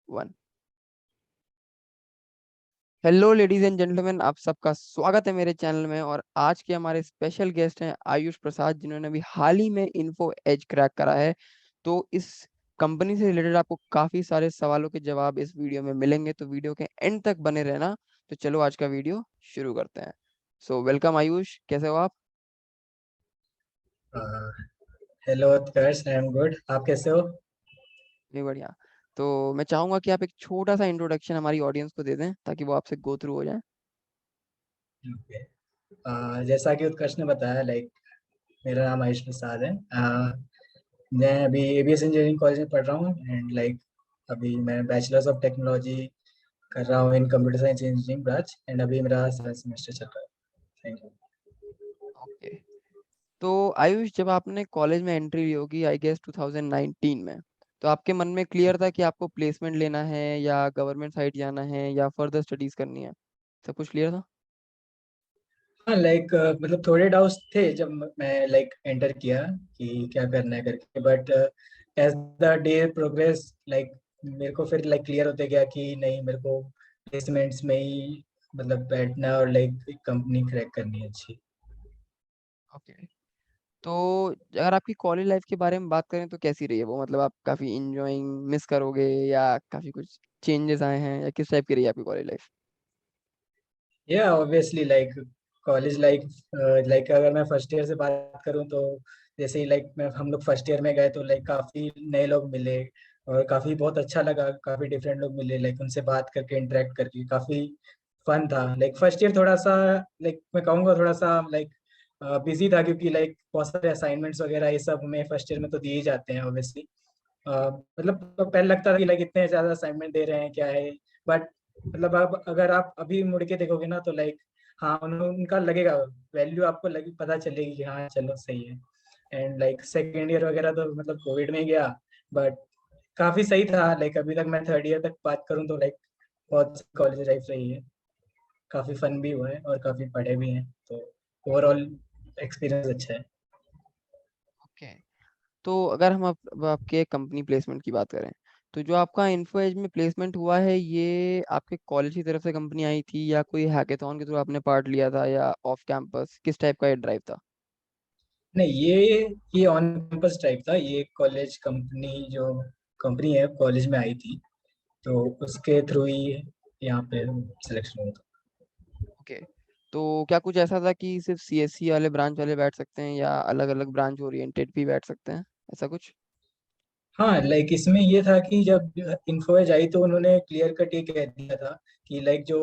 One. Hello ladies and gentleman, आप सबका स्वागत है मेरे चैनल में। और आज के हमारे स्पेशल गेस्ट हैं आयुष प्रसाद, जिन्होंने अभी हाल ही में इन्फो एज क्रैक करा है। तो इस कंपनी से रिलेटेड आपको काफी सारे सवालों के जवाब इस वीडियो में मिलेंगे, तो वीडियो के एंड तक बने रहना। तो चलो आज का वीडियो शुरू करते हैं। सो वेलकम आयुष, कैसे हो आप? Hello Utkarsh, I am good. आप कैसे हो? नहीं, बढ़िया। तो मैं चाहूंगा कि आप एक छोटा सा इंट्रोडक्शन हमारी ऑडियंस को दे दें ताकि वो आपसे गो थ्रू हो जाए। ओके। जैसा कि उत्कर्ष ने बताया, मेरा नाम आयुष प्रसाद है। मैं अभी एबीएस इंजीनियरिंग कॉलेज में पढ़ रहा हूँ एंड अभी मैं बैचलर्स ऑफ टेक्नोलॉजी कर रहा हूँ इन computer science engineering branch and अभी मेरा 7th सेमेस्टर चल रहा है। Thank you. ओके। तो आयुष, जब आपने कॉलेज में एंट्री ली होगी आई गेस 2019 में, तो आपके मन में क्लियर था कि आपको प्लेसमेंट लेना है या गवर्नमेंट साइड जाना है या फर्दर स्टडीज करनी है? सब कुछ क्लियर था? हाँ, मतलब थोड़े डाउट्स थे जब मैं एंटर किया कि क्या करना है करके, but as the day progress मेरे को फिर क्लियर होते गया कि नहीं, मेरे को प्लेसमेंट्स में ही मतलब बैठना और कंपनी क्रैक करनी है अच्छी। ओके। तो अगर आपकी कॉलेज लाइफ के बारे में बात करें तो कैसी रही है वो? मतलब आप काफी इंजॉइंग मिस करोगे या काफी कुछ चेंजेस आए हैं, या किस टाइप की रही है आपकी कॉलेज लाइफ? या ऑब्वियसली कॉलेज अगर मैं फर्स्ट ईयर से बात करूं तो जैसे ही मैं हम लोग फर्स्ट ईयर में गए तो काफी नए लोग मिले और काफी बहुत अच्छा लगा। काफी डिफरेंट लोग मिले, उनसे बात करके इंटरेक्ट करके काफी फन था। फर्स्ट ईयर थोड़ा सा मैं कहूँगा थोड़ा सा बिजी था क्योंकि बहुत सारे असाइनमेंट्स वगैरह ये सब हमें फर्स्ट ईयर में तो दिए ही जाते हैं ऑब्वियसली। मतलब तो पहले लगता था कि इतने ज्यादा असाइनमेंट दे रहे हैं क्या है, बट मतलब अब अगर आप अभी मुड़ के देखोगे ना तो हाँ, उनका लगेगा वैल्यू, आपको लगे, पता चलेगी कि हाँ चलो सही है। एंड सेकेंड ईयर वगैरह तो मतलब कोविड में गया, बट काफी सही था। अभी तक मैं थर्ड ईयर तक बात करूँ तो बहुत कॉलेज लाइफ रही है। काफी फन भी हुआ है और काफी पढ़े भी हैं, तो ओवरऑल एक्सपीरियंस अच्छा है। ओके। तो अगर हम अब आपके कंपनी प्लेसमेंट की बात करें, तो जो आपका इन्फो एज में प्लेसमेंट हुआ है, ये आपके कॉलेज की तरफ से कंपनी आई थी या कोई हैकेथॉन के थ्रू आपने पार्ट लिया था, या ऑफ कैंपस, किस टाइप का ये ड्राइव था? नहीं, ये ऑन कैंपस टाइप था। ये कॉलेज कंपनी जो कंपनी है कॉलेज में आई थी, तो उसके थ्रू ही यहाँ पे सिलेक्शन हुआ था। ओके। तो क्या कुछ ऐसा था कि सिर्फ सीएससी वाले ब्रांच वाले बैठ सकते हैं या अलग अलग ब्रांच ओरिएंटेड भी बैठ सकते हैं, ऐसा कुछ? हाँ, इसमें ये था कि जब इन्फोएज आई तो उन्होंने क्लियर कट ये कह दिया था कि जो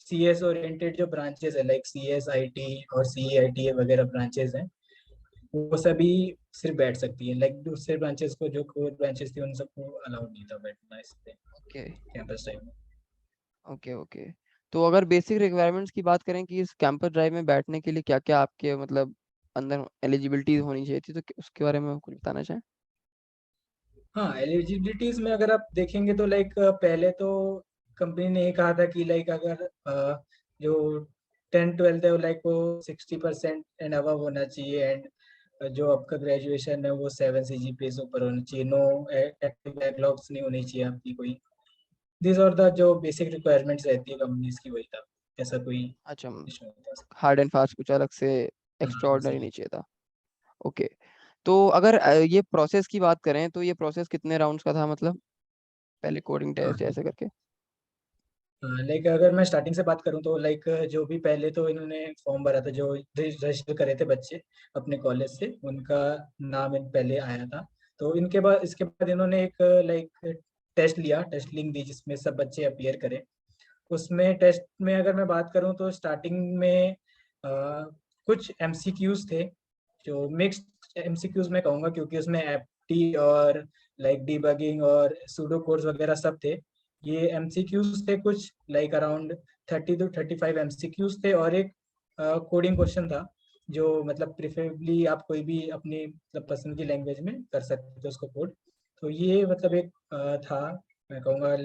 सीएस ओरिएंटेड जो ब्रांचेस है, सीएस आईटी और सीईआईटी वगैरह ब्रांचेस हैं, वो सभी सिर्फ बैठ सकती है। दूसरे ब्रांचेस को, जो कोर ब्रांचेस थी, उन सबको अलाउड नहीं था बैठना इस पे ओके। कैंपस टाइम में। ओके। ओके। तो अगर बेसिक रिक्वायरमेंट्स की बात करें कि इस कैंपस ड्राइव में बैठने के लिए क्या क्या आपके मतलब अंदर एलिजिबिलिटी होनी चाहिए थी, तो उसके बारे में कुछ बताना चाहें? हाँ, एलिजिबिलिटीज में अगर आप देखेंगे तो पहले तो कंपनी ने ये कहा था कि अगर जो 10 12 है वो वो 60% एंड अबव होना चाहिए, एंड जो आपका ग्रेजुएशन है वो 7 CGPA से ऊपर होना चाहिए। नो एक्टिव बैकलॉग्स नहीं होनी चाहिए आपकी कोई। दिस और द जो बेसिक रिक्वायरमेंट्स रहती है कंपनीज की, वही था। ऐसा कोई अच्छा। इशू नहीं था। हार्ड एंड फास्ट कुछ अलग से हाँ, एक्स्ट्राऑर्डिनरी सही। नहीं चाहिए था। ओके। तो अगर ये प्रोसेस की बात करें तो ये प्रोसेस कितने राउंड्स का था, मतलब पहले कोडिंग टेस्ट हाँ, ऐसे करके? अगर मैं स्टार्टिंग से बात करूं तो जो भी पहले तो इन्होंने फॉर्म भरा था, जो रजिस्टर करे थे बच्चे अपने कॉलेज से, उनका नाम इन पहले आया था। तो इनके बाद इसके बाद इन्होंने एक टेस्ट लिया, टेस्ट लिंक दी जिसमें सब बच्चे अपीयर करे। उसमें टेस्ट में अगर मैं बात करूं तो स्टार्टिंग में कुछ एमसीक्यूज थे, जो मिक्स्ड एमसीक्यूज मैं कहूँगा, क्योंकि उसमें एप्टी और डीबगिंग और सूडो कोड्स वगैरह सब थे। ये एमसीक्यूज थे कुछ अराउंड 30 to 35 एमसीक्यूज थे, और एक कोडिंग क्वेश्चन था जो मतलब प्रिफरेबली आप कोई भी अपनी मतलब पसंद की लैंग्वेज में कर सकते थे उसको कोड। तो ये मतलब एक था, मैं कहूँगा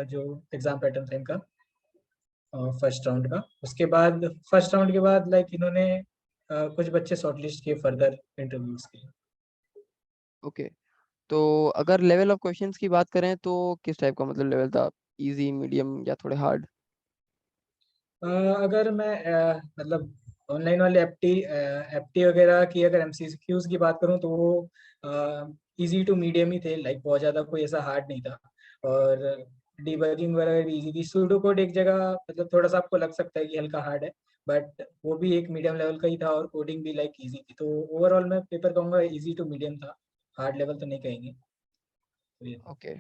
जो एग्जाम पैटर्न था इनका फर्स्ट राउंड का। उसके बाद फर्स्ट राउंड के बाद इन्होंने कुछ बच्चे शॉर्टलिस्ट किए फर्दर इंटरव्यूज के। ओके। तो अगर लेवल ऑफ क्वेश्चंस की बात करें तो किस टाइप का मतलब लेवल था, इजी, मीडियम या थोड़े हार्ड? अगर मैं मतलब ऑनलाइन वाले एप्टी वगैरह की अगर एमसीक्यूज की बात करूं तो वो इजी टू मीडियम ही थे, लाइक बहुत ज़्यादा कोई ऐसा हार्ड नहीं था। और डिबगिंग वगैरह भी इजी थी। सूडो कोड एक जगह मतलब थोड़ा सा आपको लग सकता है कि हल्का हार्ड है, बट वो भी एक मीडियम लेवल का ही था और कोडिंग भी लाइक इजी थी। तो ओवरऑल मैं पेपर कहूँगा इजी टू मीडियम था, हार्ड लेवल तो नहीं कहेंगे। तो ये था। ओके।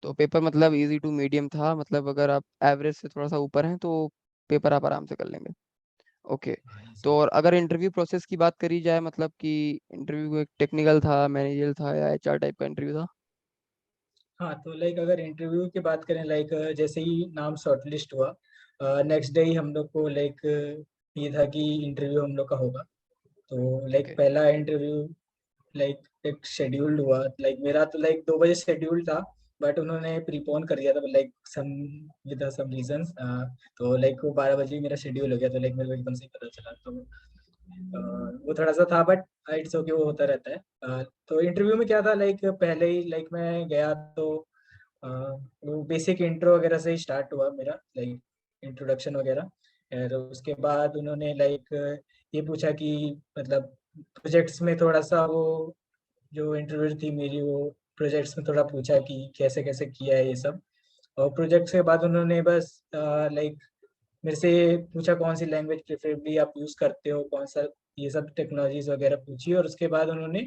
तो पेपर मतलब इजी टू मीडियम था, मतलब अगर आप एवरेज से थोड़ा सा ऊपर हैं तो पेपर आप आराम से कर लेंगे। ओके। हाँ तो easy। और अगर इंटरव्यू प्रोसेस की बात करी जाए, मतलब कि इंटरव्यू एक टेक्निकल था, मैनेजर था, या एचआर टाइप का इंटरव्यू था? हाँ तो लाइक अगर इंटरव्यू की बात करें, लाइक जैसे ही नाम शॉर्टलिस्ट हुआ, नेक्स्ट डे ही हम लोग को लाइक ये था कि इंटरव्यू हम लोग का होगा। तो लाइक ओके। पहला इंटरव्यू लाइक एक शेड्यूल्ड हुआ। लाइक मेरा तो लाइक 2 बजे शेड्यूल था, बट उन्होंने प्रीपोन कर दिया था like some with some reasons. तो लाइक वो 12 बजे मेरा शेड्यूल हो गया, तो लाइक मेरे को एकदम से ही पता चला। तो वो थोड़ा सा था, बट इट्स ओके, वो होता रहता है। तो इंटरव्यू में क्या था, लाइक पहले ही लाइक मैं गया तो वो बेसिक इंट्रो वगैरह से ही स्टार्ट हुआ मेरा, लाइक इंट्रोडक्शन वगैरह। और उसके बाद उन्होंने लाइक ये पूछा कि मतलब प्रोजेक्ट्स में थोड़ा सा वो जो इंटरव्यू थी मेरी, वो प्रोजेक्ट्स में थोड़ा पूछा कि कैसे कैसे किया है ये सब। और प्रोजेक्ट्स के बाद उन्होंने बस लाइक मेरे से पूछा कौन सी लैंग्वेज प्रेफरेबली आप यूज़ करते हो, कौन सा, ये सब टेक्नोलॉजीज वगैरह पूछी। और उसके बाद उन्होंने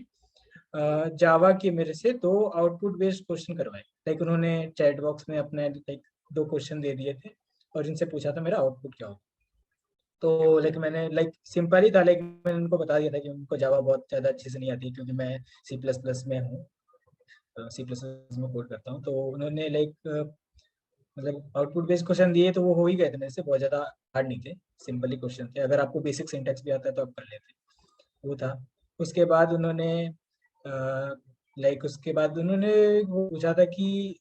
जावा के मेरे से 2 आउटपुट बेस्ड क्वेश्चन करवाए। लाइक उन्होंने चैट बॉक्स में अपने लाइक 2 क्वेश्चन दे दिए थे और इनसे पूछा था मेरा आउटपुट क्या हो। ओके। तो ओके। लाइक मैंने लाइक सिंपल ही था, लाइक मैंने उनको बता दिया था कि उनको जावा बहुत ज़्यादा अच्छे से नहीं आती, क्योंकि मैं सी प्लस प्लस में हूँ, सी प्लस प्लस में कोड करता हूँ। तो उन्होंने लाइक मतलब आउटपुट बेस्ड क्वेश्चन दिए, तो वो हो ही गए थे मेरे से, बहुत ज़्यादा हार्ड नहीं थे, सिंपल ही क्वेश्चन थे। अगर आपको बेसिक सिंटैक्स भी आता है तो आप कर लेते, वो था। उसके बाद उन्होंने लाइक उसके बाद उन्होंने वो पूछा था कि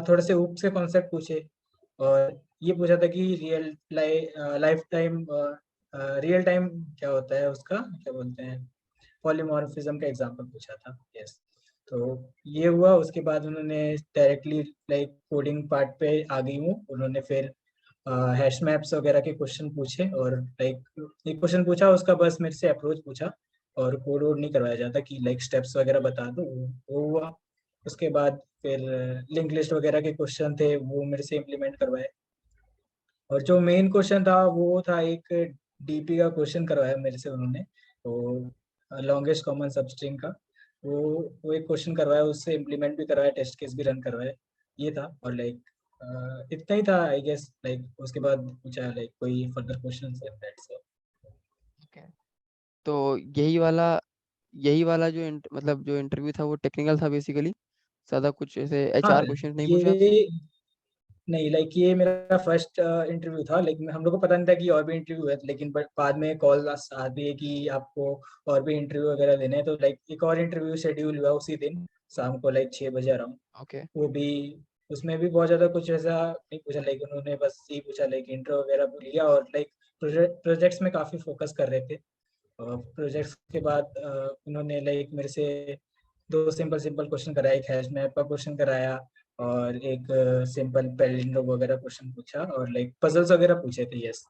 थोड़े से ऊप से कॉन्सेप्ट पूछे। और ये पूछा था कि लाइफ टाइम रियल टाइम क्या होता है, उसका क्या बोलते हैं, पॉलीमॉर्फिज्म का एग्जांपल पूछा था। यस। तो ये हुआ। उसके बाद उन्होंने डायरेक्टली लाइक कोडिंग पार्ट पे आ गई हूँ। उन्होंने फिर हैश मैप्स वगैरह के क्वेश्चन पूछे, और लाइक एक क्वेश्चन पूछा, उसका बस मेरे से अप्रोच पूछा, और कोड वोड नहीं करवाया जाता कि लाइक स्टेप्स वगैरह बता दो, वो हुआ। उसके बाद फिर लिंक लिस्ट वगैरह के क्वेश्चन थे, वो मेरे से इम्प्लीमेंट करवाए। और जो मेन क्वेश्चन था वो था एक डीपी का क्वेश्चन करवाया मेरे से उन्होंने, वो लॉन्गेस्ट कॉमन सबस्ट्रिंग का। वो एक क्वेश्चन करवाया, उससे इम्प्लीमेंट भी करवाया, टेस्ट केस भी रन करवाए। ये था। और लाइक इतना ही था आई गेस। लाइक उसके बाद पूछा लाइक कोई फर्दर क्वेश्चन है, दैट्स ऑल। ओके। तो यही वाला जो मतलब जो इंटरव्यू था वो टेक्निकल था बेसिकली, ज़्यादा कुछ ऐसे हाँ एचआर क्वेश्चंस नहीं पूछे आपसे? ये नहीं, लाइक ये मेरा फर्स्ट इंटरव्यू था। लाइक हम लोग को पता नहीं था कि और भी इंटरव्यू है, लेकिन बाद में कॉल आती है कि आपको और भी इंटरव्यू वगैरह देने हैं। तो लाइक एक और इंटरव्यू शेड्यूल हुआ उसी दिन शाम को, लाइक 6 बजे आ रहा हूँ। ओके। वो भी, उसमें भी बहुत ज़्यादा कुछ ऐसा नहीं पूछा, लाइक उन्होंने बस यही पूछा, लाइक इंट्रो वगैरह लिया। और लाइक प्रोजेक्ट्स में काफ़ी फोकस कर रहे थे। और प्रोजेक्ट्स के बाद उन्होंने लाइक मेरे से 2 सिंपल सिंपल क्वेश्चन कराया, एक हैश मैप का क्वेश्चन कराया, और एक सिंपल पैलिंड्रोम वगैरह क्वेश्चन पूछा, और लाइक पजल्स वगैरह पूछे थे। Yes.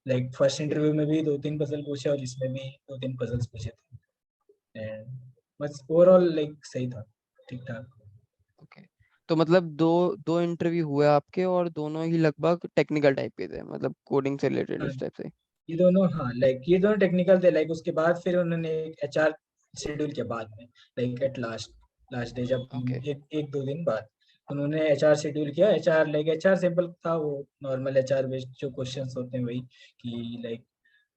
Like first okay. Interview में भी 2-3 पजल पूछे, और इसमें भी 2-3 पजल्स पूछे थे। एंड बस ओवरऑल लाइक सही था, ठीक ठाक। ओके। तो मतलब दो दो इंटरव्यू हुए आपके, और दोनों ही लगभग टेक्निकल टाइप के थे, मतलब कोडिंग से रिलेटेड हाँ इस टाइप से? ये दोनों, हाँ लाइक ये दोनों टेक्निकल थे। लाइक उसके बाद फिर उन्होंने एचआर शेड्यूल के बाद में, like at last last day, जब ओके। एक एक 2 दिन बाद उन्होंने एचआर शेड्यूल किया। एचआर लाइक एचआर सिंपल था, वो नॉर्मल एचआर बेस्ड जो क्वेश्चंस होते हैं वही, कि like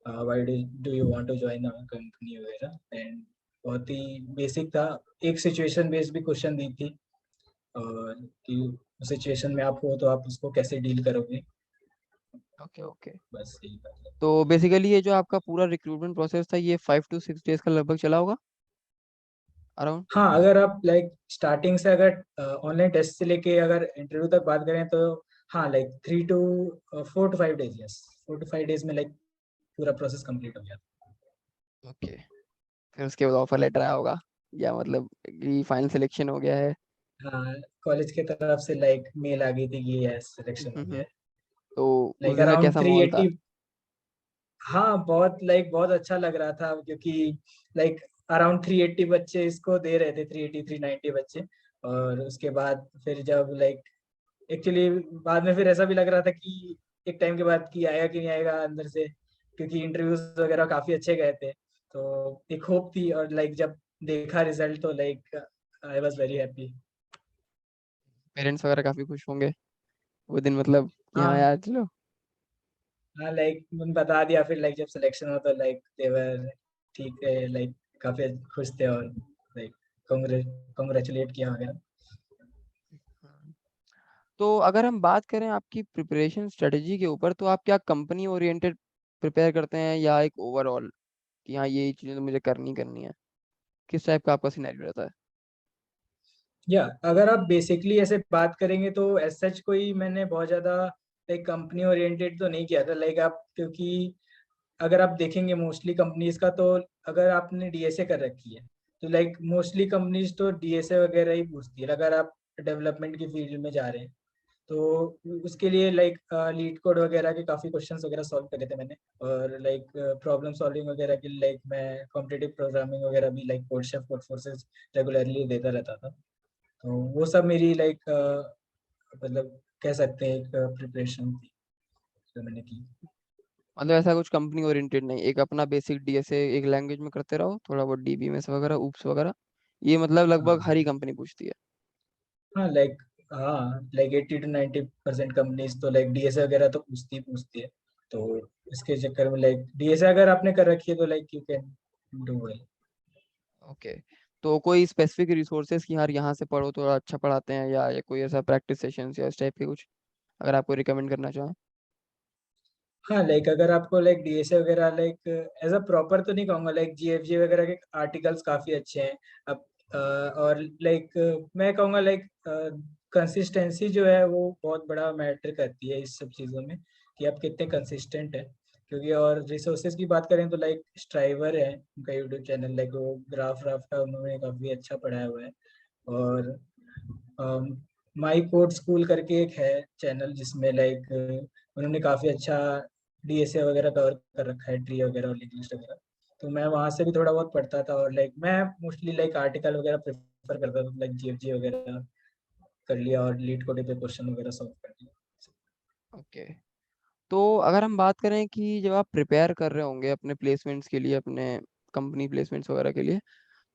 why do you want to join our company वगैरह। एंड बहुत ही बेसिक था। एक सिचुएशन बेस्ड भी क्वेश्चन दी थी, और कि सिचुएशन में आप हो तो आप उसको कैसे डील करोगे। ओके। ओके। बस यही बात। तो बेसिकली ये जो आपका पूरा रिक्रूटमेंट प्रोसेस था, ये 5 to 6 डेज का लगभग चला होगा, अराउंड? हाँ अगर आप लाइक स्टार्टिंग से अगर ऑनलाइन टेस्ट से लेके अगर इंटरव्यू तक बात करें तो हाँ like 3 to 4 to 5 days. Yes, 4 to 5 days में लाइक पूरा प्रोसेस कंप्लीट हो गया। ओके। फिर उसके बाद ऑफर लेटर आया होगा? या मतलब कि फाइनल सिलेक्शन हो गया है? हाँ, कॉलेज की तरफ से लाइक मेल आ गई थी कि यस सिलेक्शन हो गया है। तो उस लाइक दिन का अराउंड कैसा थ्री माहौल था? एट्टी हाँ, बहुत लाइक बहुत अच्छा लग रहा था क्योंकि लाइक अराउंड 380 बच्चे इसको दे रहे थे, 380 390 बच्चे। और उसके बाद फिर जब लाइक एक्चुअली बाद में फिर ऐसा भी लग रहा था कि एक टाइम के बाद कि आएगा कि नहीं आएगा अंदर से, क्योंकि इंटरव्यूज वगैरह काफी अच्छे गए थे। तो एक होप थी, और लाइक जब देखा रिजल्ट तो like I was very happy. Parents वगैरह काफी खुश होंगे वो दिन, मतलब कि हाँ हाँ यार चलो। हाँ, लाइक बता दिया फिर लाइक जब सिलेक्शन हुआ तो लाइक देवर ठीक है, लाइक काफी खुश थे, और लाइक कॉन्ग्रेचुलेट किया वगैरह। हाँ। तो अगर हम बात करें आपकी प्रिपरेशन स्ट्रेटजी के ऊपर, तो आप क्या कंपनी ओरिएंटेड प्रिपेयर करते हैं या एक ओवरऑल कि हाँ ये चीजें तो मुझे करनी करनी है? किस टाइप का आपका सिनेरियो रहता है? या अगर आप बेसिकली ऐसे बात करेंगे तो एज सच कोई मैंने बहुत ज्यादा लाइक कंपनी ओरिएंटेड तो नहीं किया था, लाइक आप क्योंकि अगर आप देखेंगे मोस्टली कंपनीज का, तो अगर आपने डीएसए कर रखी है तो लाइक मोस्टली कंपनीज तो डीएसए वगैरह ही पूछती है। अगर आप डेवलपमेंट की फील्ड में जा रहे हैं तो उसके लिए लाइक लीड कोड वगैरह के काफी क्वेश्चंस वगैरह सॉल्व करे थे मैंने। और लाइक प्रॉब्लम सॉल्विंग वगैरह के लाइक मैं कॉम्पिटिटिव प्रोग्रामिंग वगैरह भी like CodeChef code forces regularly देता रहता था। तो वो सब मेरी लाइक मतलब कह सकते हैं एक प्रिपरेशन थी जो मैंने की। मतलब ऐसा कुछ कंपनी ओरिएंटेड नहीं, एक अपना बेसिक डीएसए एक लैंग्वेज में करते रहो, थोड़ा बहुत डीबीएमएस वगैरह ऊप्स वगैरह, ये मतलब लगभग हर ही हाँ कंपनी पूछती है। हाँ, लाइक 80 to 90% कंपनीज तो लाइक डीएसए वगैरह तो पूछती है। तो इसके चक्कर में लाइक डीएसए अगर आपने कर रखी है तो like you can do well. Okay. तो कोई स्पेसिफिक रिसोर्सेज की यार यहाँ से पढ़ो तो अच्छा पढ़ाते हैं, या कोई ऐसा प्रैक्टिस सेशंस या इस टाइप के कुछ अगर आपको रिकमेंड करना चाहें? हाँ, लाइक अगर आपको लाइक डीएसए वगैरह लाइक एज अ प्रॉपर तो नहीं कहूँगा, लाइक जीएफजी वगैरह के आर्टिकल्स काफी अच्छे हैं। अब और लाइक मैं कहूँगा लाइक कंसिस्टेंसी जो है वो बहुत बड़ा मैटर करती है इस सब चीज़ों में, कि आप कितने कंसिस्टेंट है। क्योंकि और रिसोर्सेज की बात करें तो लाइक स्ट्राइवर है उनका यूट्यूब चैनल, लाइक वो ग्राफ राफ का उन्होंने काफी अच्छा पढ़ाया हुआ है। और माई कोड स्कूल करके एक है चैनल जिसमें लाइक उन्होंने काफी अच्छा डीएसए वगैरह कवर कर रखा है, ट्री वगैरह और लिंक लिस्ट वगैरह। तो मैं वहां से भी थोड़ा बहुत पढ़ता था, और लाइक मैं मोस्टली लाइक आर्टिकल वगैरह प्रेफर करता था, लाइक जीएफजी वगैरह कर लिया और लीड कोड पे क्वेश्चन वगैरह सॉल्व कर लिया। ओके। तो अगर हम बात करें कि जब आप प्रिपेयर कर रहे होंगे अपने प्लेसमेंट्स के लिए, अपने कंपनी प्लेसमेंट्स वगैरह के लिए,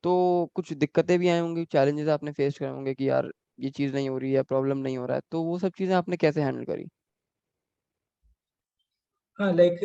तो कुछ दिक्कतें भी आई होंगी, चैलेंजेस आपने फेस करे होंगे कि यार ये चीज़ नहीं हो रही है, प्रॉब्लम नहीं हो रहा है, तो वो सब चीज़ें आपने कैसे हैंडल करी? हाँ, लाइक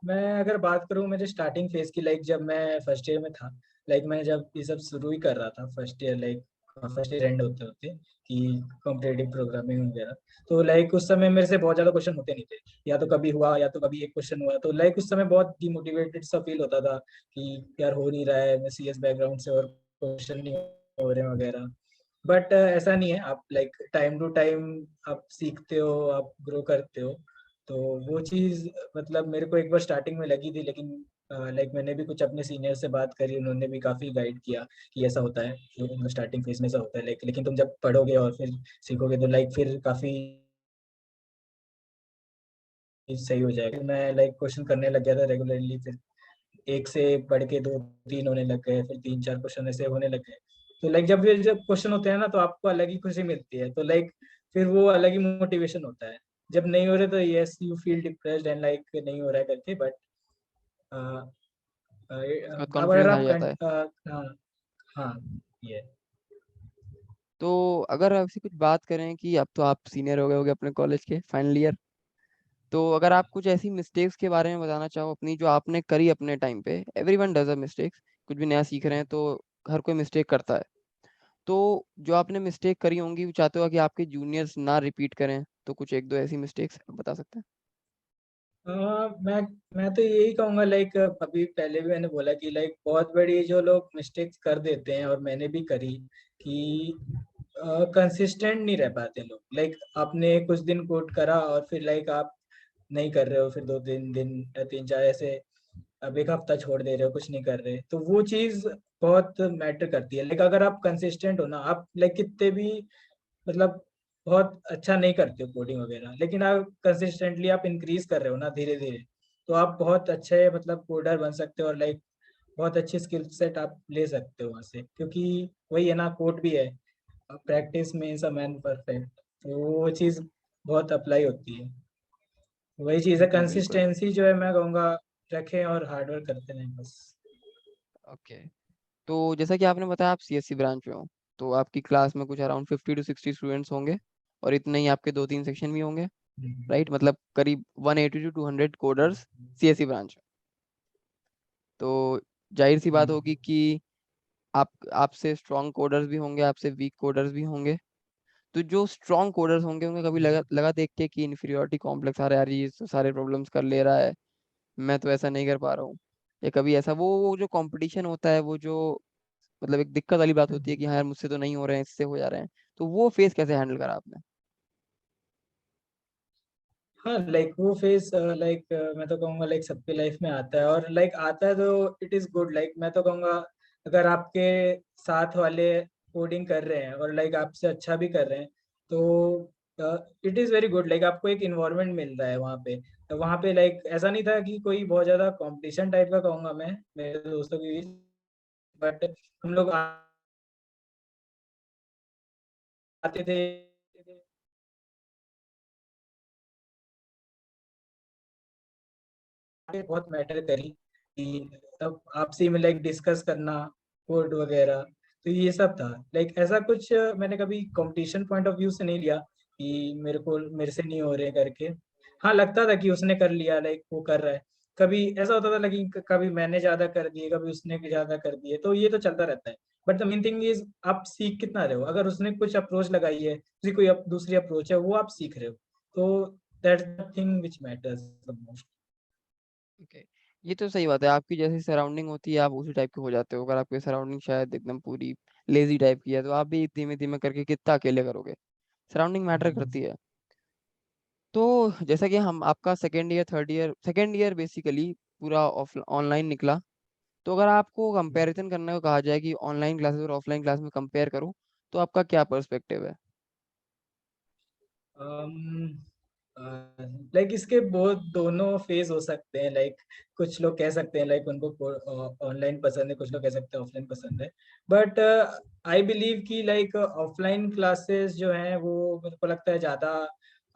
मैं अगर बात करूँ मेरे स्टार्टिंग फेज की, लाइक जब मैं फर्स्ट ईयर में था, लाइक मैं जब ये सब शुरू ही कर रहा था first year, like first year and होते होते कि कॉम्पिटेटिव प्रोग्रामिंग वगैरह, तो लाइक उस समय मेरे से बहुत ज़्यादा क्वेश्चन होते नहीं थे। या तो कभी हुआ या तो कभी एक क्वेश्चन हुआ, तो लाइक उस समय बहुत डिमोटिवेटेड सा फील होता था कि यार हो नहीं रहा है, मैं सीएस बैकग्राउंड से और क्वेश्चन नहीं हो रहे हैं वगैरह। बट ऐसा नहीं है, आप लाइक टाइम टू टाइम आप सीखते हो, आप ग्रो करते हो। तो वो चीज़ मतलब मेरे को एक बार स्टार्टिंग में लगी थी, लेकिन लाइक मैंने भी कुछ अपने सीनियर से बात करी, उन्होंने भी काफ़ी गाइड किया कि ऐसा होता है, तो स्टार्टिंग फेज में ऐसा होता है, लेकिन तुम जब पढ़ोगे और फिर सीखोगे तो लाइक फिर काफ़ी सही हो जाएगा। मैं लाइक क्वेश्चन करने लग गया था रेगुलरली, फिर एक से बढ़ के दो तीन होने लग गए, फिर तीन चार क्वेश्चन ऐसे होने लग गए। तो लाइक जब क्वेश्चन होते हैं ना तो आपको अलग ही खुशी मिलती है, तो लाइक फिर वो अलग ही मोटिवेशन होता है। जब नहीं हो रहे तो yes you feel depressed and like नहीं हो रहा है करके, बट उसके बाद अब अगर कॉन्फिडेंस आ आप जाता है। हाँ हाँ, ये तो अगर आपसे कुछ बात करें कि अब तो आप सीनियर हो गए होगे अपने कॉलेज के फाइनल ईयर, तो अगर आप कुछ ऐसी मिस्टेक्स के बारे में बताना चाहो अपनी, जो आपने करी अपने टाइम पे, एवरीवन डज अ मिस्टेक्स, कुछ भी नया सीख रहे हैं तो हर कोई मिस्टेक करता है, तो जो आपने मिस्टेक करी होंगी वो चाहते हो कि आपके जूनियर्स ना रिपीट करें, तो कुछ एक दो ऐसी मिस्टेक्स आप बता सकते हैं? अ, मैं तो यही कहूंगा, लाइक अभी पहले भी मैंने बोला कि लाइक बहुत बड़ी जो लोग मिस्टेक्स कर देते हैं, और मैंने भी करी, कि कंसिस्टेंट नहीं रह पाते लोग। लाइक आपने कुछ दिन कोड करा और फिर लाइक आप नहीं कर रहे हो, फिर दो तीन दिन या तीन चार ऐसे अब एक हफ्ता छोड़ दे रहे हो, कुछ नहीं कर रहे, तो वो चीज बहुत मैटर करती है। लाइक अगर आप कंसिस्टेंट हो ना, आप लाइक कितने भी मतलब बहुत अच्छा नहीं करते हो कोडिंग वगैरह, लेकिन आप कंसिस्टेंटली आप इंक्रीज कर रहे हो ना धीरे धीरे, तो आप बहुत अच्छे मतलब कोडर बन सकते हो, और लाइक बहुत अच्छी स्किल सेट आप ले सकते हो वहाँ से, क्योंकि वही है ना, कोड भी है, practice makes a man perfect, तो वो चीज़ बहुत अप्लाई होती है। वही चीज़ है, बिल्कुल बिल्कुल। कंसिस्टेंसी जो है मैं कहूँगा रखें और हार्डवर्क करते रहें बस। ओके। तो जैसा कि आपने बताया आप सीएससी ब्रांच में हो, तो आपकी क्लास में कुछ अराउंड 50 to 60 स्टूडेंट्स होंगे, और इतने ही आपके 2-3 सेक्शन भी होंगे, हम्म। राइट? मतलब करीब 180 to 200 कोडर्स सीएससी ब्रांच में। तो जाहिर सी बात होगी हम्म। कि आप आपसे स्ट्रॉन्ग कोडर्स भी होंगे, आपसे वीक कोडर्स भी होंगे। तो जो स्ट्रॉन्ग कोडर्स होंगे उन्हें कभी लगा देख के कि इन्फीरियोरिटी कॉम्प्लेक्स आ रहा है, यार ये तो सारे प्रॉब्लम्स कर ले रहा है, मैं तो ऐसा नहीं कर पा रहा हूँ? या कभी ऐसा वो जो कंपटीशन होता है, वो जो मतलब एक दिक्कत वाली बात होती है कि हाँ यार मुझसे तो नहीं हो रहे हैं, इससे हो जा रहे हैं, तो वो फेस कैसे हैंडल करा आपने? हाँ लाइक वो फेस लाइक मैं तो कहूँगा लाइक सबके लाइफ में आता है, और लाइक आता है तो इट इज गुड। लाइक मैं तो कहूँगा अगर आपके साथ वाले कोडिंग कर रहे हैं और लाइक आपसे अच्छा भी कर रहे हैं, तो it is very good. Like आपको एक इन्वायरमेंट मिल रहा है वहाँ पे। तो वहाँ पे लाइक ऐसा नहीं था कि कोई बहुत ज़्यादा कंपटीशन टाइप का कहूँगा मैं मेरे दोस्तों के बीच, बट हम लोग आते थे, पे बहुत मैटर करी कि तब आपसे में लाइक डिस्कस करना कोड वगैरह, तो ये सब था। लाइक ऐसा कुछ मैंने कभी कंपटीशन पॉइंट ऑफ व्यू से नहीं लिया कि मेरे से नहीं हो रहे करके। हाँ लगता था कि उसने कर लिया, लाइक वो कर रहा है। कभी ऐसा होता था लेकिन कभी मैंने ज्यादा कर दिए, कभी उसने ज्यादा कर दिए, तो ये तो चलता रहता है। But the main thing is आप सीख कितना रहे हो। अगर उसने कुछ अप्रोच लगाई है, किसी कोई दूसरी अप्रोच है, वो आप सीख रहे हो, तो that's the thing which matters the most. Okay. ये तो सही बात है, आपकी जैसी सराउंडिंग होती है आप उसी टाइप के हो जाते हो। अगर आपकी सराउंडिंग शायद एकदम पूरी लेजी टाइप की है, तो आप भी धीमे धीमे करके कितना अकेले करोगे? सराउंडिंग मैटर करती है। तो जैसा कि हम आपका सेकेंड ईयर बेसिकली पूरा ऑफ ऑनलाइन निकला, तो अगर आपको कंपैरिजन करने को कहा जाए कि ऑनलाइन क्लासेस और ऑफलाइन क्लास में कंपेयर करो, तो आपका क्या पर्सपेक्टिव है? लाइक इसके बहुत दोनों फेज हो सकते हैं। लाइक कुछ लोग कह सकते हैं लाइक उनको ऑनलाइन पसंद है, कुछ लोग कह सकते हैं ऑफलाइन पसंद है। बट आई बिलीव कि लाइक ऑफलाइन क्लासेस जो हैं वो मेरे को लगता है ज़्यादा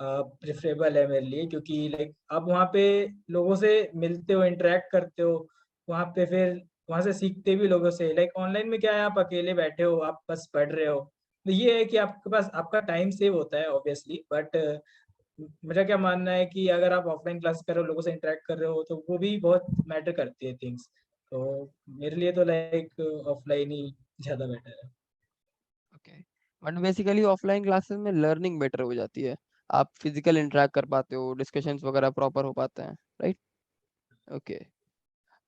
प्रेफरेबल है मेरे लिए, क्योंकि लाइक आप वहाँ पे लोगों से मिलते हो, इंटरेक्ट करते हो वहाँ पे, फिर वहाँ से सीखते भी लोगों से। लाइक ऑनलाइन में क्या है, आप अकेले बैठे हो, आप बस पढ़ रहे हो। तो ये है कि आपके पास आपका टाइम सेव होता है ऑब्वियसली, बट मेरा क्या मानना है कि अगर आप ऑफलाइन क्लास कर रहे हो, लोगों से इंटरेक्ट कर रहे हो, तो वो भी बहुत मैटर करती है थिंग्स। तो मेरे लिए तो लाइक ऑफलाइन ही ज़्यादा बेटर है। Okay. But basically offline classes में लर्निंग बेटर हो जाती है, आप फिजिकल इंटरेक्ट कर पाते हो, डिस्कशंस वगैरह प्रॉपर हो पाते हैं, राइट? ओके।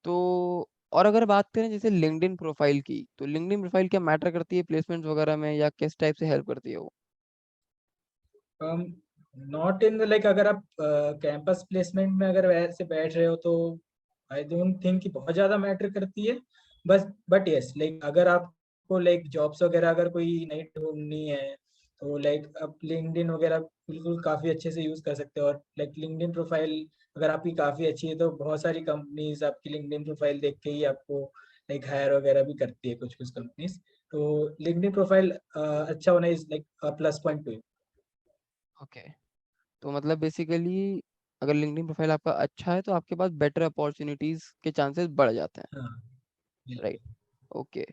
तो और अगर बात करें जैसे लिंक्डइन प्रोफाइल की, तो लिंक्डइन प्रोफाइल क्या मैटर करती है प्लेसमेंट्स वगैरह में, या किस टाइप से हेल्प करती है वो? नॉट इन लाइक अगर आप कैंपस प्लेसमेंट में अगर वैसे बैठ रहे हो, तो आई डोंट थिंक कि बहुत ज़्यादा मैटर करती है। बस बट यस लाइक अगर आपको लाइक जॉब्स वगैरह अगर कोई नहीं ढूंढनी है, तो लाइक आप लिंक्डइन वगैरह बिल्कुल काफ़ी अच्छे से यूज़ कर सकते हो। और लाइक लिंक्डइन प्रोफाइल अगर आपकी काफ़ी अच्छी है, तो बहुत सारी कंपनीज आपकी लिंक्डइन प्रोफाइल देख के ही आपको लाइक हायर वगैरह भी करती है, कुछ कुछ कंपनीज। तो लिंक्डइन प्रोफाइल अच्छा होना is like plus point two. Okay. तो मतलब बेसिकली अगर लिंक्डइन प्रोफाइल आपका अच्छा है, तो आपके पास बेटर अपॉर्चुनिटीज के चांसेस बढ़ जाते हैं, हाँ राइट? बिल्कुल। ओके।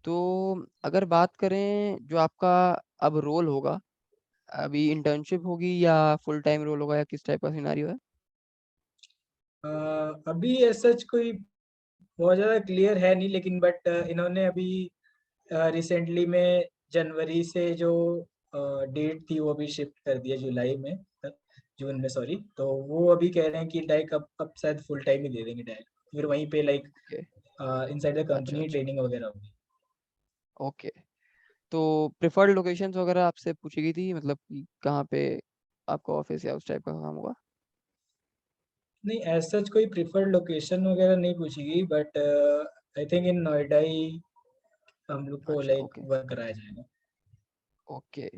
तो अगर बात करें जो आपका अब रोल होगा, अभी इंटर्नशिप होगी या फुल टाइम रोल होगा, या किस टाइप का सिनारियो है? अभी ऐसा कोई बहुत ज़्यादा क्लियर है नहीं, लेकिन बट इन्होंने अभी रिसेंटली में जनवरी से जो डेट थी वो अभी शिफ्ट कर दिया जुलाई में, जून में सॉरी। तो वो अभी कह रहे हैं कि लाइक अब शायद फुल टाइम ही दे देंगे डायरेक्ट, फिर वहीं पे लाइक ओके। इनसाइड द अच्छा कंपनी अच्छा। ट्रेनिंग वगैरह होगी। ओके। तो प्रिफर्ड लोकेशंस वगैरह आपसे पूछी गई थी, मतलब कि कहाँ पे आपका ऑफिस या उस टाइप का काम होगा? नहीं, एज सच कोई प्रिफर्ड लोकेशन वगैरह नहीं पूछी गई, but I think in Noida ही हम लोग को अच्छा, लाइक ओके वर्क कराया जाएगा। ओके।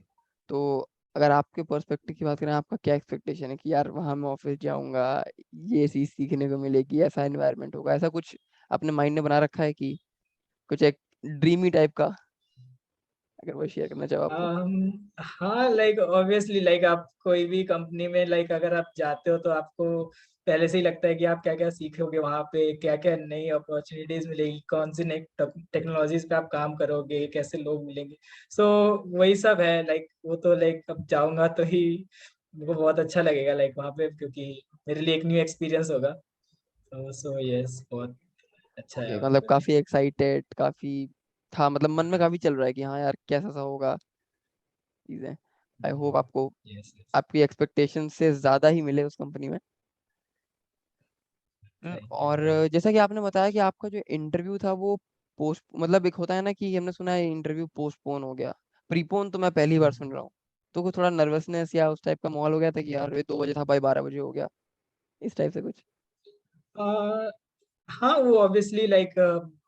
तो अगर आपके पर्सपेक्टिव की बात करें, आपका क्या एक्सपेक्टेशन है कि यार वहां मैं ऑफिस जाऊंगा, ये चीज सीखने को मिलेगी, ऐसा एनवायरनमेंट होगा, ऐसा कुछ अपने माइंड में बना रखा है कि कुछ एक ड्रीमी टाइप का, अगर वो शेयर करना चाहो आप तो। हाँ, लाइक ऑब्वियसली लाइक आप कोई भी कंपनी में लाइक अगर आप जाते हो तो आपको पहले से ही लगता है कि आप क्या क्या सीखोगे वहां पे, क्या क्या नई अपॉर्चुनिटीज मिलेगी, कौन सी नई टेक्नोलॉजीज पे आप काम करोगे, कैसे लोग मिलेंगे। सो वही सब है, लाइक वो तो लाइक अब जाऊंगा तो ही मुझको बहुत अच्छा लगेगा लाइक वहां पे, क्योंकि मेरे लिए एक न्यू एक्सपीरियंस होगा। सो यस, बहुत अच्छा है ओके, वहाँ मतलब पे भी। काफी एक्साइटेड, काफी था, मतलब मन में काफी चल रहा है कि हाँ यार कैसा सा होगा चीजें। आई होप आपको यस यस, आपकी एक्सपेक्टेशन से ज्यादा ही मिले उस कंपनी में। Thank you. और जैसा कि आपने बताया कि आपका जो इंटरव्यू था वो पोस्ट, मतलब एक होता है ना कि हमने सुना है इंटरव्यू पोस्टपोन हो गया, प्रीपोन तो मैं पहली बार सुन रहा हूँ। तो कुछ थोड़ा नर्वसनेस या उस टाइप का माहौल हो गया था कि यार ये 2 बजे था भाई 12 बजे हो गया, इस टाइप से कुछ? हाँ, वो ऑब्वियसली लाइक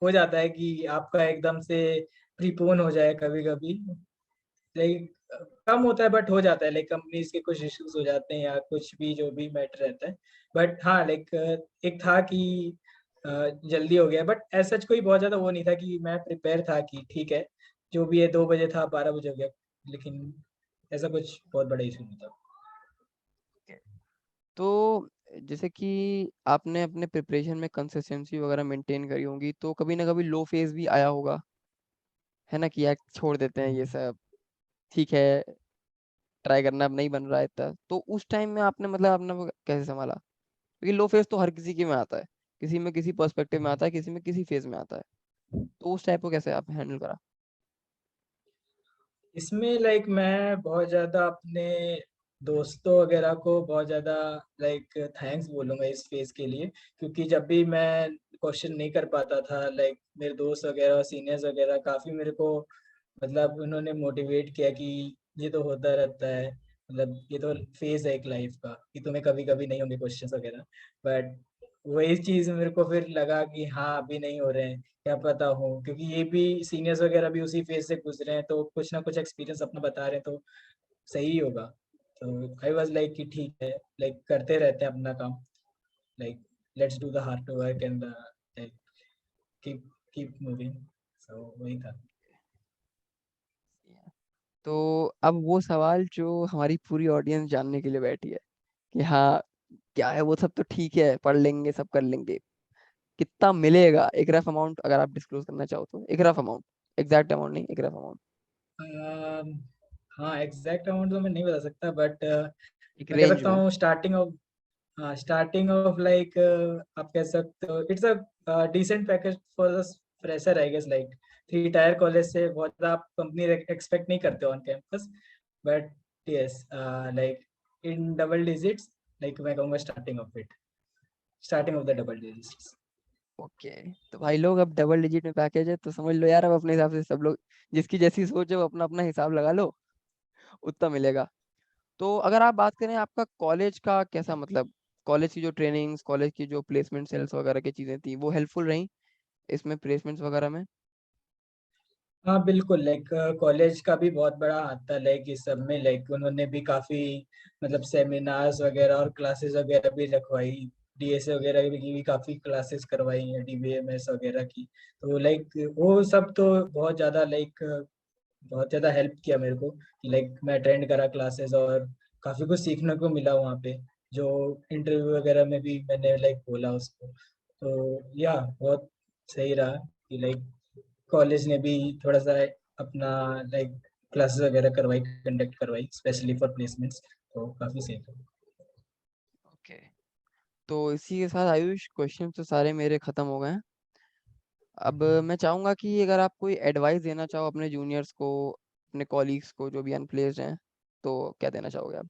हो जाता है कि आपका एकदम से प्रीपोन हो जाए कभी कभी, लाइक कम होता है बट हो जाता है, लाइक कंपनीज के कुछ इश्यूज हो जाते हैं या कुछ भी जो भी मैटर रहता है। बट हाँ, लाइक एक था कि अ, जल्दी हो गया, बट ऐसा कोई बहुत ज्यादा वो नहीं था कि मैं प्रिपेयर था कि ठीक है जो भी है 2 बजे था 12 बजे हो गया, लेकिन ऐसा कुछ बहुत बड़ा इशू नहीं था। तो जैसे कि आपने अपने प्रिपरेशन में कंसिस्टेंसी वगैरह मेंटेन करी होंगी, तो कभी ना कभी लो फेज भी आया होगा, है ना, कि यार छोड़ देते हैं ये सब, ठीक है ट्राई करना अब नहीं बन रहा है इतना, तो उस टाइम में आपने मतलब अपना वो कैसे संभाला? क्योंकि लो फेज तो हर किसी के में आता है, किसी में किसी पर्सपेक्टिव में आता है, किसी में किसी फेज में आता है, तो उस टाइप को कैसे आप हैंडल करा? इसमें लाइक मैं बहुत ज्यादा अपने दोस्तों वगैरह को बहुत ज्यादा लाइक थैंक्स बोलूंगा इस फेज के लिए, क्योंकि जब भी मैं क्वेश्चन नहीं कर पाता था, लाइक मेरे दोस्त वगैरह सीनियर्स वगैरह काफी मेरे को मतलब उन्होंने मोटिवेट किया कि ये तो होता रहता है, मतलब ये तो फेज है एक लाइफ का कि तुम्हें कभी कभी नहीं होंगे क्वेश्चंस वगैरह। बट वही चीज मेरे को फिर लगा कि हाँ अभी नहीं हो रहे हैं, क्या पता हो, क्योंकि ये भी सीनियर्स वगैरह भी उसी फेज से गुजरे हैं तो कुछ ना कुछ एक्सपीरियंस अपना बता रहे हैं, तो सही होगा। तो आई वाज लाइक कि ठीक है, लाइक करते रहते हैं अपना काम, like let's do the hard work and keep keep moving. So वही था। तो अब वो सवाल जो हमारी पूरी ऑडियंस जानने के लिए बैठी है कि हाँ क्या है, वो सब तो ठीक है पढ़ लेंगे सब कर लेंगे, कितना मिलेगा, एक रफ अमाउंट अगर आप डिस्क्लोज करना चाहो तो, एक रफ अमाउंट, एग्जैक्ट अमाउंट नहीं, एक रफ अमाउंट, Um, हाँ, एग्जैक्ट अमाउंट तो मैं नहीं बता सकता, बट एक मैं कह रेंज सकता में। हूँ स्टार्टिंग ऑफ, हाँ स्टार्टिंग ऑफ लाइक आप कह सकते हो it's a decent package for the fresher I guess, like 3 tier college से बहुत ज़्यादा आप कंपनी एक्सपेक्ट नहीं करते on campus. But yes, like in double digits, like मैं कहूँगा starting off it, starting off the double digits. Okay, तो भाई लोग अब डबल डिजिट में पैकेज है तो समझ लो यार, अब अपने हिसाब से सब लोग, जिसकी जैसी सोच है वो अपना अपना हिसाब लगा लो, उतना मिलेगा। तो अगर आप बात करें आपका कॉलेज का कैसा, मतलब कॉलेज की जो ट्रेनिंग्स, कॉलेज की जो प्लेसमेंट सेल्स वगैरह की चीजें थी, वो हेल्पफुल रही इसमें प्लेसमेंट्स वगैरह में? हाँ बिल्कुल, लाइक कॉलेज का भी बहुत बड़ा हाथ था लाइक इस सब में, लाइक उन्होंने भी काफी मतलब सेमिनार्स वगैरह और क्लासेस वगैरह भी रखवाई, डीएसए वगैरह की भी काफी क्लासेस करवाई हैं, डीबीएमएस वगैरह की। तो लाइक वो सब तो बहुत ज्यादा लाइक बहुत ज्यादा हेल्प किया मेरे को कि लाइक मैं अटेंड करा क्लासेस और काफी कुछ सीखने को मिला वहाँ पे, जो इंटरव्यू वगैरह में भी मैंने लाइक बोला उसको। तो या बहुत सही रहा कि लाइक कॉलेज ने भी थोड़ा सा अपना लाइक क्लासेस वगैरह करवाई, कंडक्ट करवाई स्पेशली फॉर प्लेसमेंट्स, तो काफी सही था। ओके, तो इसी के साथ आयुष क्वेश्चन तो सारे मेरे खत्म हो गए हैं। अब मैं चाहूंगा कि अगर आप कोई एडवाइस देना चाहो अपने जूनियर्स को, अपने कॉलीग्स को जो भी अनप्लेस्ड हैं, तो क्या देना चाहोगे आप?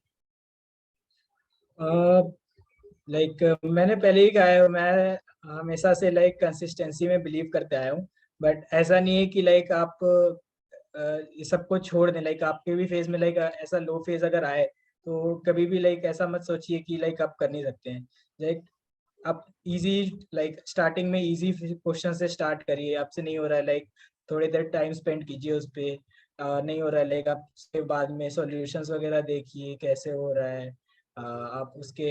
लाइक मैंने पहले ही कहा है, मैं हमेशा से लाइक कंसिस्टेंसी में बिलीव करते आया हूँ। बट ऐसा नहीं है कि लाइक आप ये सबको छोड़ दें, लाइक आपके भी फेज में लाइक ऐसा लो फेज अगर आए तो कभी भी लाइक ऐसा मत सोचिए कि लाइक आप कर नहीं सकते हैं। लाइक आप इजी लाइक स्टार्टिंग में इजी क्वेश्चन से स्टार्ट करिए, आपसे नहीं हो रहा है लाइक थोड़ी देर टाइम स्पेंड कीजिए उस पे, नहीं हो रहा है लाइक आप उसके बाद में सॉल्यूशंस वगैरह देखिए कैसे हो रहा है, आप उसके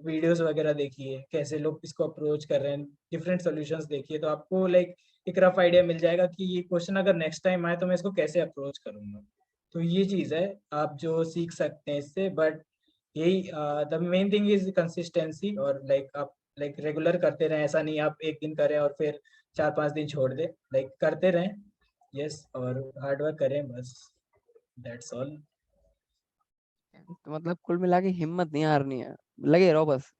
वीडियोस वगैरह देखिए कैसे लोग इसको अप्रोच कर रहे हैं, डिफरेंट सॉल्यूशंस देखिए, तो आपको लाइक एक रफ आइडिया मिल जाएगा कि ये क्वेश्चन अगर नेक्स्ट टाइम आए तो मैं इसको कैसे अप्रोच करूंगा। तो ये चीज़ है आप जो सीख सकते हैं इससे, बट यही the main thing is consistency, और लाइक आप लाइक रेगुलर करते रहें, ऐसा नहीं आप एक दिन करें और फिर 4-5 दिन छोड़ दें, लाइक करते रहें। यस, और हार्ड वर्क करें बस, दैट्स ऑल। तो मतलब कुल मिला के हिम्मत नहीं हारनी है, लगे रहो बस,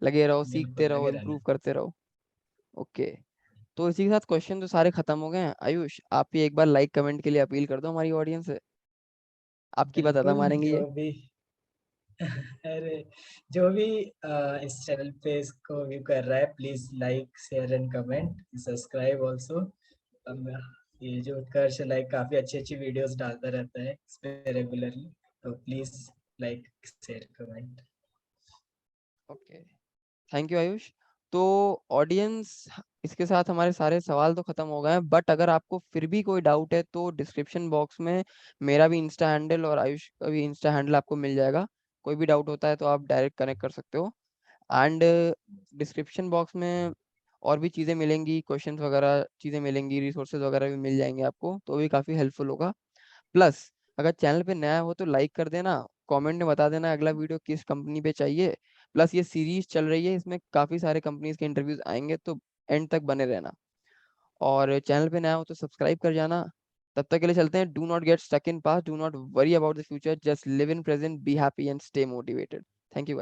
लगे रहो, सीखते बिल्कुल रहो, लगे रहना। इम्प्रूव करते रहो। ओके, तो इसी के साथ क्वेश्चन तो सारे खत्म हो गए हैं। आयुष, आप भी एक बार लाइक कमेंट के लिए अपील कर दो हमारी ऑडियंस से, आपकी बात ज्यादा बिल्कुल, मानेंगे ये। जो भी अरे जो भी इस चैनल पे इसको व्यू कर रहा है, please like share and comment, subscribe also. ये जो उत्कर्ष लाइक काफी अच्छी अच्छी वीडियोस डालता रहता है इस पे रेगुलरली, तो please like share comment. Okay, thank you Ayush. तो ऑडियंस, इसके साथ हमारे सारे सवाल तो खत्म हो गए हैं, बट अगर आपको फिर भी कोई डाउट है तो डिस्क्रिप्शन बॉक्स में मेरा भी इंस्टा हैंडल और आयुष का भी इंस्टा हैंडल आपको मिल जाएगा। कोई भी डाउट होता है तो आप डायरेक्ट कनेक्ट कर सकते हो। एंड डिस्क्रिप्शन बॉक्स में और भी चीज़ें मिलेंगी, क्वेश्चंस वगैरह चीज़ें मिलेंगी, रिसोर्सेज वगैरह भी मिल जाएंगे आपको, तो भी काफ़ी हेल्पफुल होगा। प्लस अगर चैनल पे नया हो तो लाइक कर देना, कमेंट में बता देना अगला वीडियो किस कंपनी पे चाहिए। प्लस ये सीरीज चल रही है, इसमें काफ़ी सारे कंपनीज के इंटरव्यूज आएंगे, तो एंड तक बने रहना। और चैनल पे नया हो तो सब्सक्राइब कर जाना। तब तक के लिए चलते हैं। Do not get stuck in past, do not worry about the future, just live in present, be happy and stay motivated. Thank you.